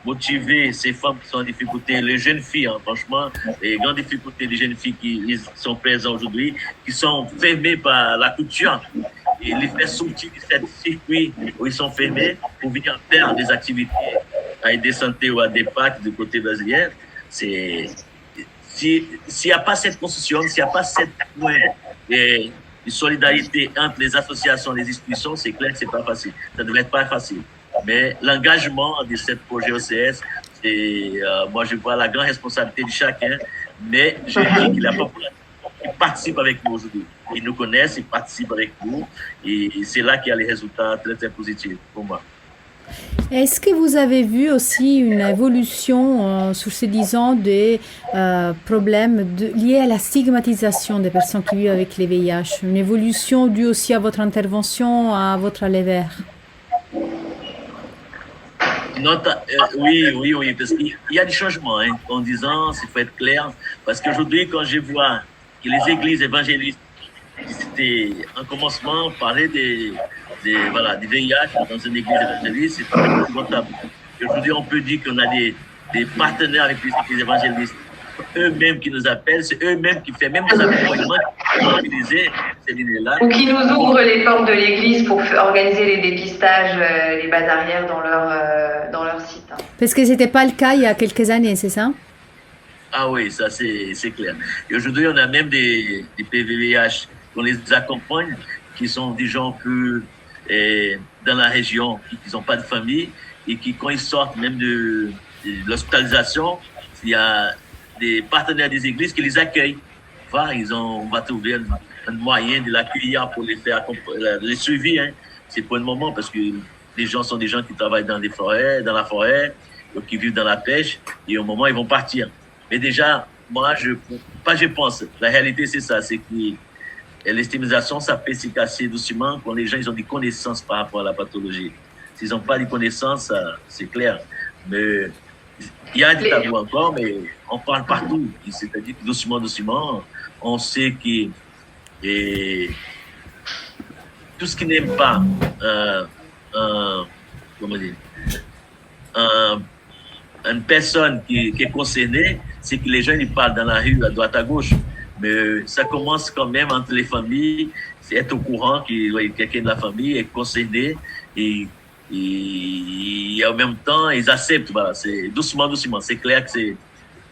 [SPEAKER 4] motiver ces femmes qui sont en difficulté, les jeunes filles, franchement, les grandes difficultés des jeunes filles qui sont présentes aujourd'hui, qui sont fermées par la culture, et les faire sortir de cet circuit où ils sont fermés pour venir faire des activités à des santé ou à des parcs du côté brésilien. S'il n'y a pas cette construction, s'il n'y a pas cette point de solidarité entre les associations, les institutions, c'est clair que ce n'est pas facile. Ça ne devrait être pas facile. Mais l'engagement de ce projet OCS, moi je vois la grande responsabilité de chacun, mais je dis que la population qui participe avec nous aujourd'hui, ils nous connaissent, ils participent avec nous, et c'est là qu'il y a les résultats très très positifs pour moi.
[SPEAKER 1] Est-ce que vous avez vu aussi une évolution sur ces 10 ans des problèmes liés à la stigmatisation des personnes qui vivent avec les VIH? Une évolution due aussi à votre intervention, à votre aller vers?
[SPEAKER 4] Oui, parce qu'il y a des changements, en disant, il faut être clair, parce qu'aujourd'hui, quand je vois que les églises évangélistes, c'était un commencement, parler des VIH dans une église évangéliste, c'est pas tabou. Aujourd'hui, on peut dire qu'on a des partenaires avec les églises évangélistes, eux-mêmes qui nous appellent, c'est eux-mêmes qui font même des accompagnements, qui sont mobilisés, Céline est là.
[SPEAKER 3] Ou qui nous ouvrent les portes de l'église pour organiser les dépistages, les bases arrières dans leur site.
[SPEAKER 1] Parce que ce n'était pas le cas il y a quelques années, c'est ça?
[SPEAKER 4] Ah oui, ça c'est clair. Et aujourd'hui, on a même des PVVH qu'on les accompagne, qui sont des gens que dans la région, qui n'ont pas de famille, et qui, quand ils sortent même de l'hospitalisation, il y a des partenaires des églises qui les accueillent. On va trouver un moyen de l'accueillir pour les faire les suivis. Hein. C'est pour le moment, parce que les gens sont des gens qui travaillent dans la forêt, donc qui vivent dans la pêche, et au moment, ils vont partir. Mais déjà, moi, je pense, la réalité, c'est ça, c'est que l'estimisation, ça peut se casser doucement quand les gens ils ont des connaissances par rapport à la pathologie. S'ils n'ont pas de connaissances, c'est clair. Mais il y a des tabous encore, mais on parle partout. C'est-à-dire que doucement, on sait que tout ce qui n'aime pas une personne qui est concernée, c'est que les gens ils parlent dans la rue, à droite, à gauche. Mais ça commence quand même entre les familles, c'est être au courant que quelqu'un de la famille est concerné et en même temps, ils acceptent. Voilà, c'est doucement. C'est clair que il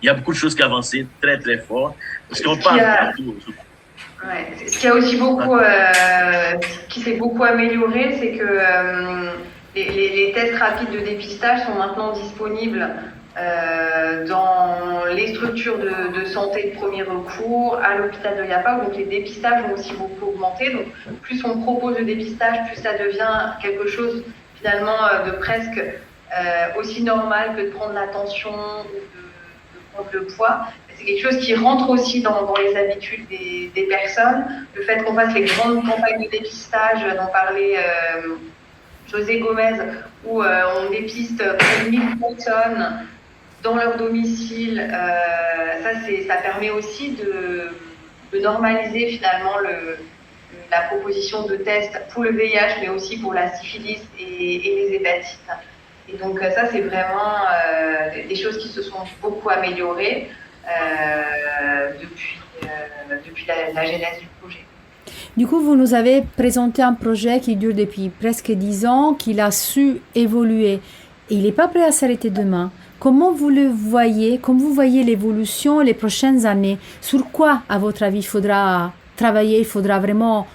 [SPEAKER 4] y a beaucoup de choses qui avancent très, très fort. Parce qu'on parle partout.
[SPEAKER 3] Ouais. Ce qui a aussi beaucoup, qui s'est beaucoup amélioré, c'est que les tests rapides de dépistage sont maintenant disponibles dans les structures de santé de premier recours, à l'hôpital de Yapa, donc les dépistages ont aussi beaucoup augmenté. Donc plus on propose de dépistage, plus ça devient quelque chose finalement de presque aussi normal que de prendre la tension ou de prendre le poids. C'est quelque chose qui rentre aussi dans les habitudes des personnes. Le fait qu'on fasse les grandes campagnes de dépistage dont parlait José Gomez, où on dépiste près de 1000 personnes dans leur domicile, ça permet aussi de normaliser finalement la proposition de tests pour le VIH, mais aussi pour la syphilis et les hépatites. Et donc ça, c'est vraiment des choses qui se sont beaucoup améliorées depuis la genèse du projet.
[SPEAKER 1] Du coup, vous nous avez présenté un projet qui dure depuis presque 10 ans, qu'il a su évoluer. Et il n'est pas prêt à s'arrêter demain. Comment vous le voyez, comment vous voyez l'évolution les prochaines années? Sur quoi, à votre avis, il faudra travailler, il faudra vraiment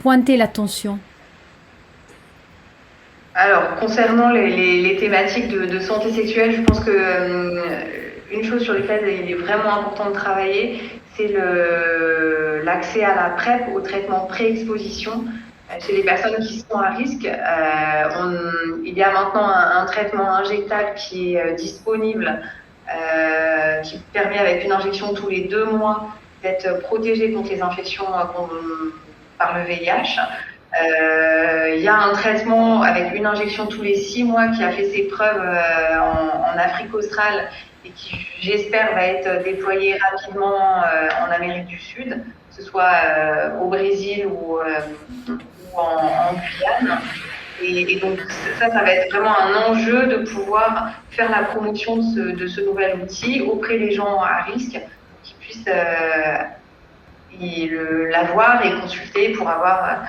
[SPEAKER 1] pointer l'attention?
[SPEAKER 3] Alors, concernant les thématiques de santé sexuelle, je pense que une chose sur laquelle il est vraiment important de travailler, c'est l'accès à la PrEP, au traitement pré-exposition, chez les personnes qui sont à risque. Il y a maintenant un traitement injectable qui est disponible, qui permet avec une injection tous les 2 mois d'être protégé contre les infections par le VIH. Il y a un traitement avec une injection tous les 6 mois qui a fait ses preuves en Afrique australe et qui, j'espère, va être déployé rapidement en Amérique du Sud, que ce soit au Brésil ou en Guyane. Et donc ça va être vraiment un enjeu de pouvoir faire la promotion de ce nouvel outil auprès des gens à risque, qui puissent l'avoir et consulter pour avoir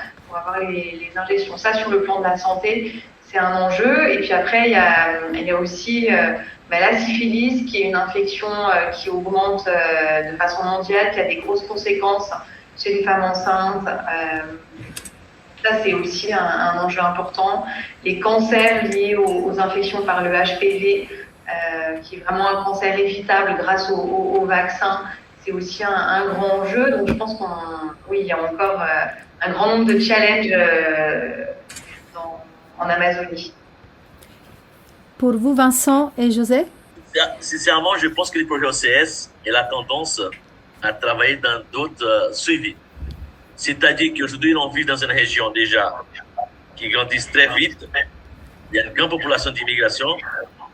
[SPEAKER 3] les injections. Ça, sur le plan de la santé, c'est un enjeu. Et puis après, il y a aussi la syphilis, qui est une infection qui augmente de façon mondiale, qui a des grosses conséquences chez les femmes enceintes. Ça, c'est aussi un enjeu important. Les cancers liés aux infections par le HPV, qui est vraiment un cancer évitable grâce au vaccin, c'est aussi un grand enjeu. Donc, je pense qu'il y a encore un grand nombre de challenges en Amazonie.
[SPEAKER 1] Pour vous, Vincent et José?
[SPEAKER 4] Sincèrement, je pense que le projet OCS a la tendance à travailler dans d'autres suivis. C'est-à-dire qu'aujourd'hui, on vit dans une région déjà qui grandit très vite. Il y a une grande population d'immigration.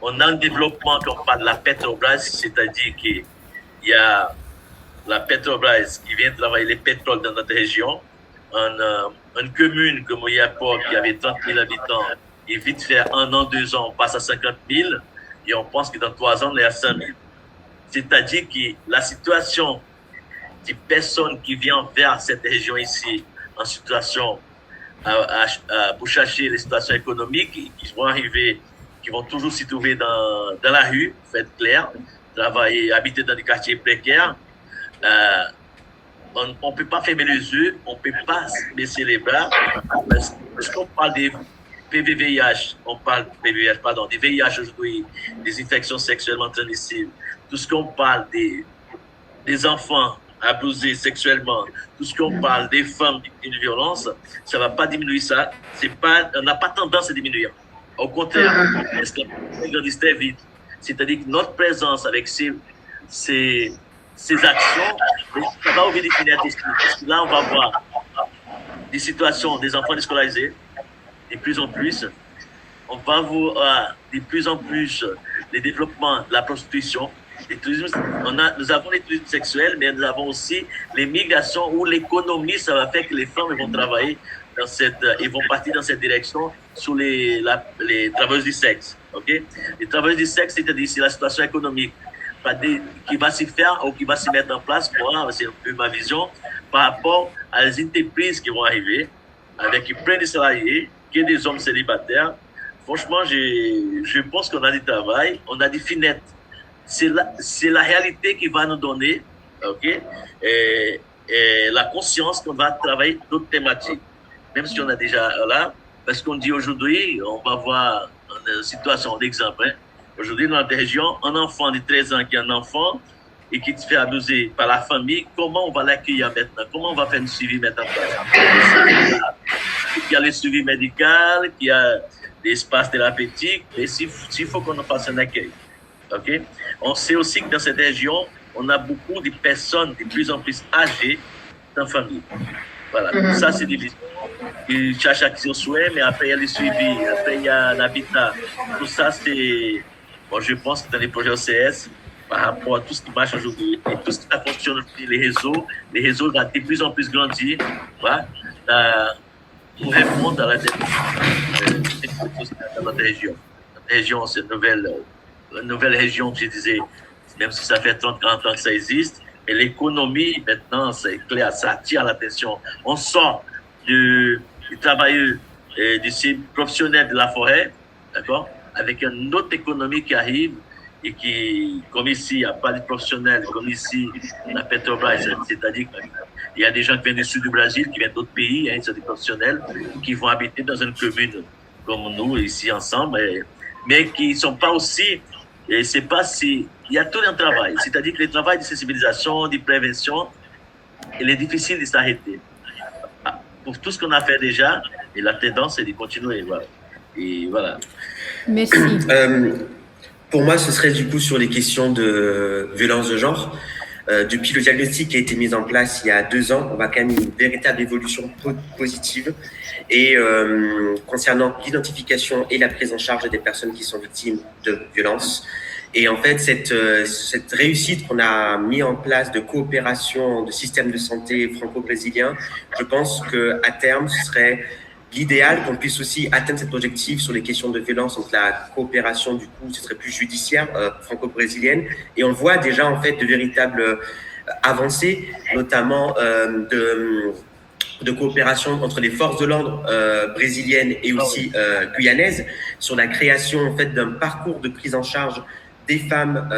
[SPEAKER 4] On a un développement qu'on parle de la Petrobras, c'est-à-dire qu'il y a la Petrobras qui vient travailler les pétroles dans notre région. Une commune comme Oyapok qui avait 30 000 habitants, et vite fait 1 an, 2 ans, on passe à 50 000 et on pense que dans 3 ans, on est à 5 000. C'est-à-dire que la situation des personnes qui viennent vers cette région ici en situation pour chercher les situations économiques, qui vont arriver, qui vont toujours s'y trouver dans la rue, faut être clair, travailler, habiter dans des quartiers précaires. On ne peut pas fermer les yeux, on ne peut pas baisser les bras, parce qu'on parle des PVVIH, des VIH aujourd'hui, des infections sexuellement transmissibles, tout ce qu'on parle des enfants abusés sexuellement, tout ce qu'on parle des femmes victimes de violence, ça ne va pas diminuer ça. On n'a pas tendance à diminuer. Au contraire, parce qu'on grandit très vite. C'est-à-dire que notre présence avec ces actions, ça va ouvrir des fenêtres d'esprit. Parce que là, on va voir des situations des enfants déscolarisés, de plus en plus. On va voir de plus en plus le développement de la prostitution. Nous avons les tourismes sexuels, mais nous avons aussi les migrations où l'économie, ça va faire que les femmes vont travailler ils vont partir dans cette direction sous les travailleuses du sexe. Okay? Les travailleuses du sexe, c'est-à-dire c'est la situation économique qui va s'y faire ou qui va s'y mettre en place. Moi, c'est un peu ma vision par rapport à les entreprises qui vont arriver avec plein de salariés, qui sont des hommes célibataires. Franchement, je pense qu'on a du travail, on a des fenêtres. C'est la réalité qui va nous donner, ok, et la conscience qu'on va travailler d'autres thématiques, même si on a déjà là, parce qu'on dit aujourd'hui, on va voir une situation d'exemple. Hein. Aujourd'hui, dans notre région, un enfant de 13 ans qui est un enfant et qui se fait abuser par la famille, comment on va l'accueillir maintenant? Comment on va faire un suivi maintenant en place? Il y a le suivi médical, il y a l'espace thérapeutique, et s'il faut qu'on en fasse un accueil. Okay? On sait aussi que dans cette région, on a beaucoup de personnes de plus en plus âgées dans la famille. Voilà, tout ça c'est des visions. Ils cherchent accès aux soins, mais après il y a le suivi, après il y a l'habitat. Tout ça c'est... Bon, je pense que dans les projets OCS, par rapport à tout ce qui marche aujourd'hui, et tout ce qui fonctionne, les réseaux vont de plus en plus grandir, voilà, pour répondre à la dans notre région. Notre région, c'est une nouvelle région, je disais, même si ça fait 30-40 ans que ça existe, mais l'économie, maintenant, c'est clair, ça attire l'attention. On sort du travailleur, de ces professionnels de la forêt, d'accord, avec une autre économie qui arrive et qui, comme ici, il n'y a pas de professionnels, comme ici, la Petrobras, c'est-à-dire qu'il y a des gens qui viennent du sud du Brésil, qui viennent d'autres pays, hein, c'est des professionnels qui vont habiter dans une commune comme nous, ici, ensemble, mais qui ne sont pas aussi... Et c'est pas si... Il y a tout un travail. C'est-à-dire que le travail de sensibilisation, de prévention, il est difficile de s'arrêter. Pour tout ce qu'on a fait déjà, et la tendance, c'est de continuer. Voilà. Et voilà.
[SPEAKER 1] Merci.
[SPEAKER 2] Pour moi, ce serait du coup sur les questions de violence de genre. Depuis le diagnostic qui a été mis en place il y a 2 ans, on voit quand même une véritable évolution positive. Et concernant l'identification et la prise en charge des personnes qui sont victimes de violences. Et en fait, cette réussite qu'on a mis en place de coopération de systèmes de santé franco-brésiliens, je pense qu'à terme, ce serait l'idéal qu'on puisse aussi atteindre cet objectif sur les questions de violence. Donc la coopération, du coup, ce serait plus judiciaire, franco-brésilienne. Et on voit déjà, en fait, de véritables avancées, notamment de coopération entre les forces de l'ordre brésiliennes et aussi guyanaises sur la création, en fait, d'un parcours de prise en charge des femmes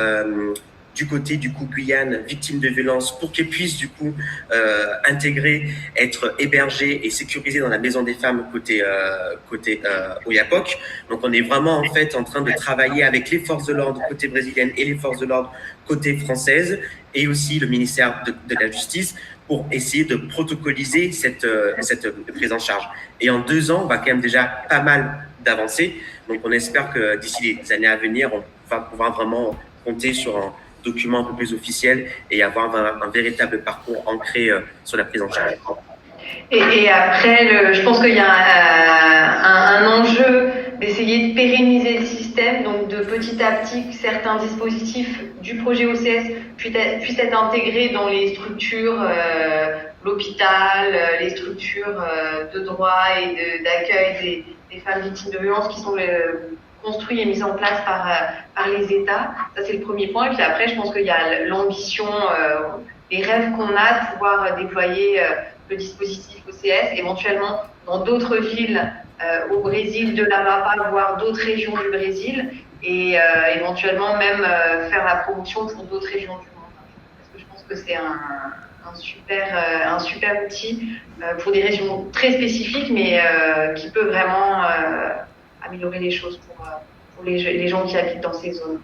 [SPEAKER 2] du côté du coup Guyane victimes de violences pour qu'elles puissent du coup intégrer, être hébergées et sécurisées dans la maison des femmes côté Oiapoque. Donc on est vraiment en fait en train de travailler avec les forces de l'ordre côté brésilienne et les forces de l'ordre côté française et aussi le ministère de la Justice pour essayer de protocoliser cette prise en charge. Et en 2 ans, on va quand même déjà pas mal d'avancer. Donc on espère que d'ici les années à venir, on va pouvoir vraiment compter sur un document un peu plus officiel et avoir un véritable parcours ancré sur la prise en charge.
[SPEAKER 3] Et après, je pense qu'il y a un enjeu d'essayer de pérenniser le système, donc de petit à petit que certains dispositifs du projet OCS puissent être intégrés dans les structures, l'hôpital, les structures de droit et d'accueil des femmes victimes de violences qui sont construit et mis en place par les États. Ça, c'est le premier point. Et puis après, je pense qu'il y a l'ambition, les rêves qu'on a de pouvoir déployer le dispositif OCS, éventuellement dans d'autres villes au Brésil, de l'Amapá, voire d'autres régions du Brésil, et éventuellement même faire la promotion pour d'autres régions du monde. Parce que je pense que c'est un super outil pour des régions très spécifiques, mais qui peut vraiment améliorer les choses pour les gens qui habitent dans ces zones.